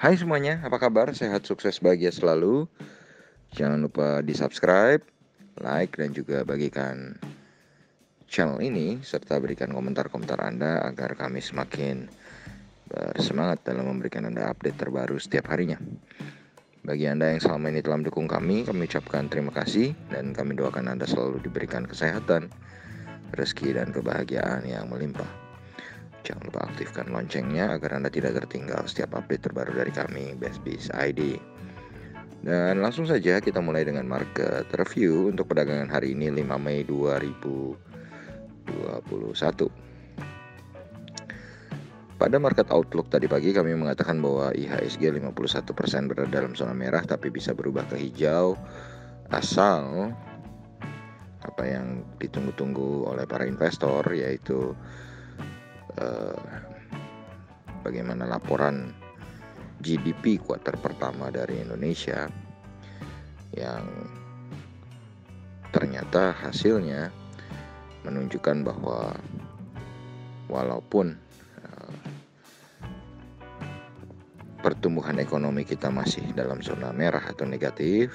Hai semuanya, apa kabar? Sehat, sukses, bahagia selalu. Jangan lupa di-subscribe, like, dan juga bagikan channel ini, serta berikan komentar-komentar Anda agar kami semakin bersemangat dalam memberikan Anda update terbaru setiap harinya. Bagi Anda yang selama ini telah mendukung kami ucapkan terima kasih, dan kami doakan Anda selalu diberikan kesehatan, rezeki, dan kebahagiaan yang melimpah. Jangan lupa aktifkan loncengnya agar Anda tidak tertinggal setiap update terbaru dari kami, BestBiz ID. Dan langsung saja kita mulai dengan market review untuk perdagangan hari ini 5 Mei 2021. Pada market outlook tadi pagi kami mengatakan bahwa IHSG 51% berada dalam zona merah tapi bisa berubah ke hijau asal apa yang ditunggu-tunggu oleh para investor, yaitu bagaimana laporan GDP kuartal pertama dari Indonesia yang ternyata hasilnya menunjukkan bahwa walaupun pertumbuhan ekonomi kita masih dalam zona merah atau negatif,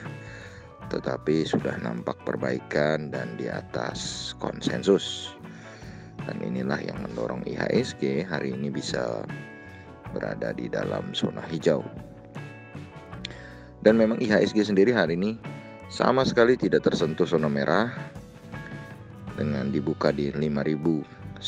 tetapi sudah nampak perbaikan dan di atas konsensus. Dan inilah yang mendorong IHSG hari ini bisa berada di dalam zona hijau. Dan memang IHSG sendiri hari ini sama sekali tidak tersentuh zona merah dengan dibuka di 5.974,560,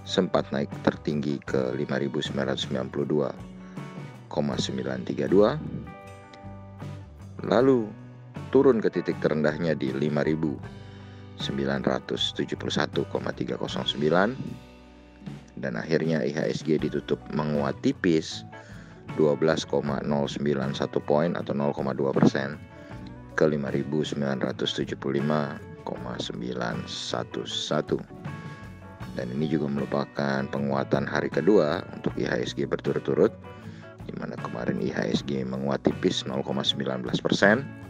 sempat naik tertinggi ke 5.992,932, lalu turun ke titik terendahnya di 5.971,309, dan akhirnya IHSG ditutup menguat tipis 12,091 poin atau 0,2% ke 5.975,911. Dan ini juga merupakan penguatan hari kedua untuk IHSG berturut-turut, di mana kemarin IHSG menguat tipis 0,19%.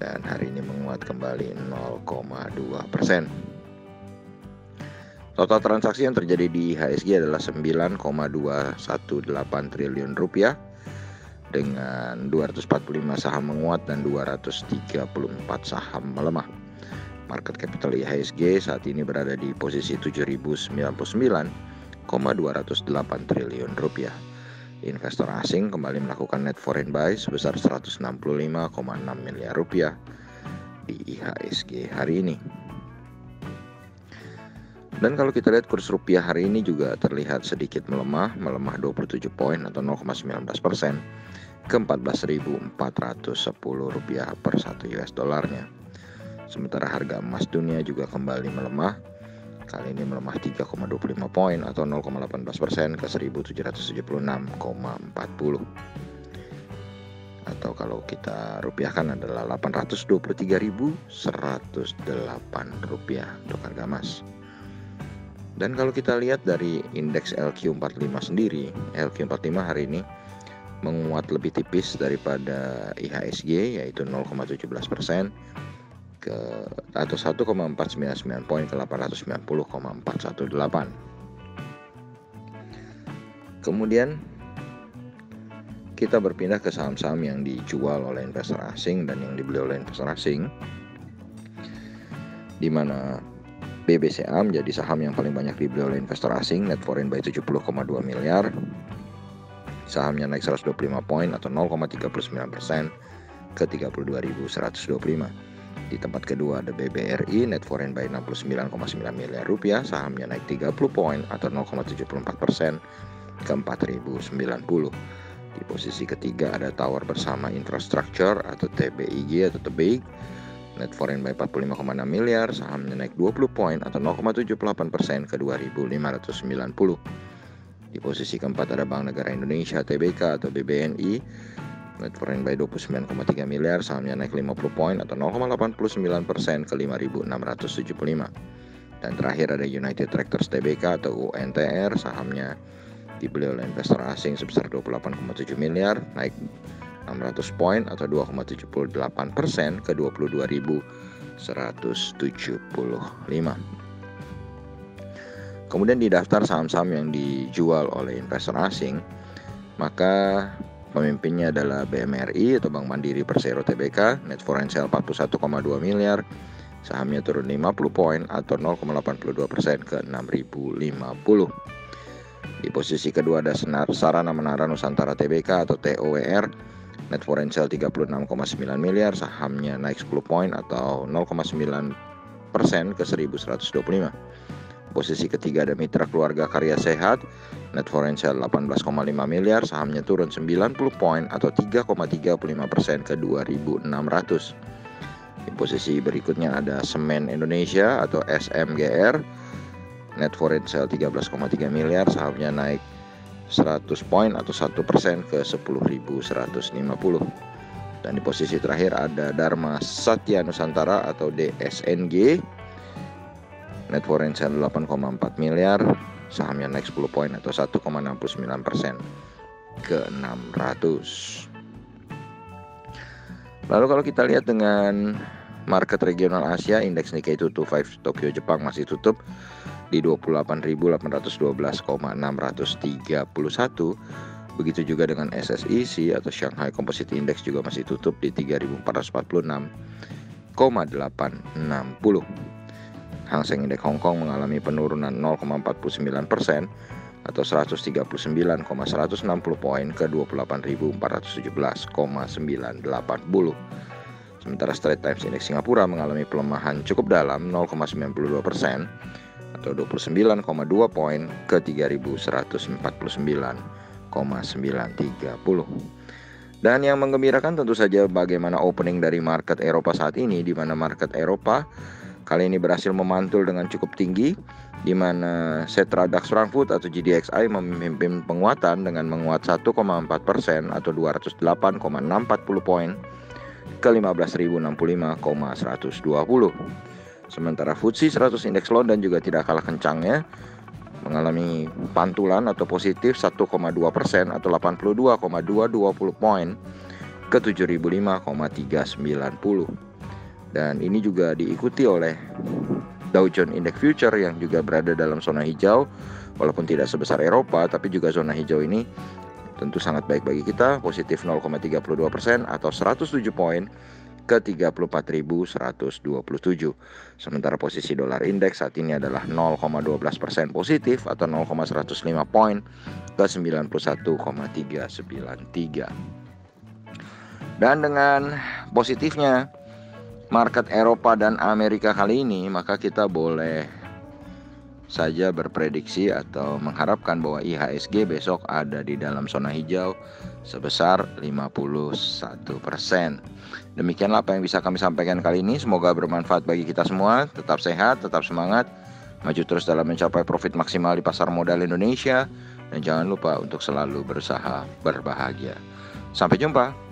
Dan hari ini menguat kembali 0,2%. Total transaksi yang terjadi di IHSG adalah 9,218 triliun rupiah dengan 245 saham menguat dan 234 saham melemah. Market capital IHSG saat ini berada di posisi 7.099,208 triliun rupiah. Investor asing kembali melakukan net foreign buy sebesar 165,6 miliar rupiah di IHSG hari ini. Dan kalau kita lihat kurs rupiah hari ini juga terlihat sedikit melemah 27 poin atau 0,19% ke 14.410 rupiah per 1 US dollarnya. Sementara harga emas dunia juga kembali melemah. Kali ini melemah 3,25 poin atau 0,18% ke 1.776,40. Atau kalau kita rupiahkan adalah 823.108 rupiah untuk harga emas. Dan kalau kita lihat dari indeks LQ45 sendiri, LQ45 hari ini menguat lebih tipis daripada IHSG, yaitu 0,17% atau 1,499 poin ke 890,418. Kemudian kita berpindah ke saham-saham yang dijual oleh investor asing dan yang dibeli oleh investor asing, di mana BBCA menjadi saham yang paling banyak dibeli oleh investor asing, net foreign buy 70,2 miliar. Sahamnya naik 125 poin atau 0,39% ke 32.125. Di tempat kedua ada BBRI, net foreign buy 69,9 miliar rupiah, sahamnya naik 30 poin atau 0,74% ke 4.090. Di posisi ketiga ada Tower Bersama Infrastructure atau TBIG atau TBIG, net foreign buy 45,6 miliar, sahamnya naik 20 poin atau 0,78% ke 2.590. Di posisi keempat ada Bank Negara Indonesia TBK atau BBNI, net foreign buy 29,3 miliar, sahamnya naik 50 poin atau 0,89% ke 5.675. Dan terakhir ada United Tractors Tbk atau UNTR, sahamnya dibeli oleh investor asing sebesar 28,7 miliar, naik 600 poin atau 2,78% ke 22.175. Kemudian di daftar saham-saham yang dijual oleh investor asing, maka pemimpinnya adalah BMRI atau Bank Mandiri Persero Tbk, net foreign sale 41,2 miliar, sahamnya turun 50 poin atau 0,82% ke 6.050. Di posisi kedua ada Sarana Menara Nusantara Tbk atau TOWR, net foreign sale 36,9 miliar, sahamnya naik 10 poin atau 0,9% ke 1.125. Posisi ketiga ada Mitra Keluarga Karya Sehat, net foreign sale 18,5 miliar, sahamnya turun 90 poin atau 3,35% ke 2.600. Di posisi berikutnya ada Semen Indonesia atau SMGR, net foreign sale 13,3 miliar, sahamnya naik 100 poin atau 1% ke 10.150. Dan di posisi terakhir ada Dharma Satya Nusantara atau DSNG, net foreign sale 8,4 miliar, sahamnya naik 10 poin atau 1,69% ke 600. Lalu kalau kita lihat dengan market regional Asia, indeks Nikkei 225 Tokyo Jepang masih tutup di 28.812,631. Begitu juga dengan SSIC atau Shanghai Composite Index juga masih tutup di 3.446,860. Hang Seng Indeks Hong Kong mengalami penurunan 0,49% atau 139,160 poin ke 28.417,980. Sementara Straits Times Indeks Singapura mengalami pelemahan cukup dalam 0,92% atau 29,2 poin ke 3.149,930. Dan yang menggembirakan tentu saja bagaimana opening dari market Eropa saat ini, di mana market Eropa kali ini berhasil memantul dengan cukup tinggi, di mana Xetra DAX Frankfurt atau GDXI memimpin penguatan dengan menguat 1,4% atau 208,640 poin ke 15.065,120. Sementara FTSE 100 Indeks London juga tidak kalah kencangnya, mengalami pantulan atau positif 1,2% atau 82,220 poin ke 7.005,390. Dan ini juga diikuti oleh Dow Jones Index Future yang juga berada dalam zona hijau, walaupun tidak sebesar Eropa, tapi juga zona hijau ini tentu sangat baik bagi kita, positif 0,32% atau 107 poin ke 34.127. Sementara posisi dolar indeks saat ini adalah 0,12% positif atau 0,105 poin ke 91,393. Dan dengan positifnya market Eropa dan Amerika kali ini, maka kita boleh saja berprediksi atau mengharapkan bahwa IHSG besok ada di dalam zona hijau sebesar 51%. Demikianlah apa yang bisa kami sampaikan kali ini. Semoga bermanfaat bagi kita semua. Tetap sehat, tetap semangat, maju terus dalam mencapai profit maksimal di pasar modal Indonesia. Dan jangan lupa untuk selalu berusaha berbahagia. Sampai jumpa.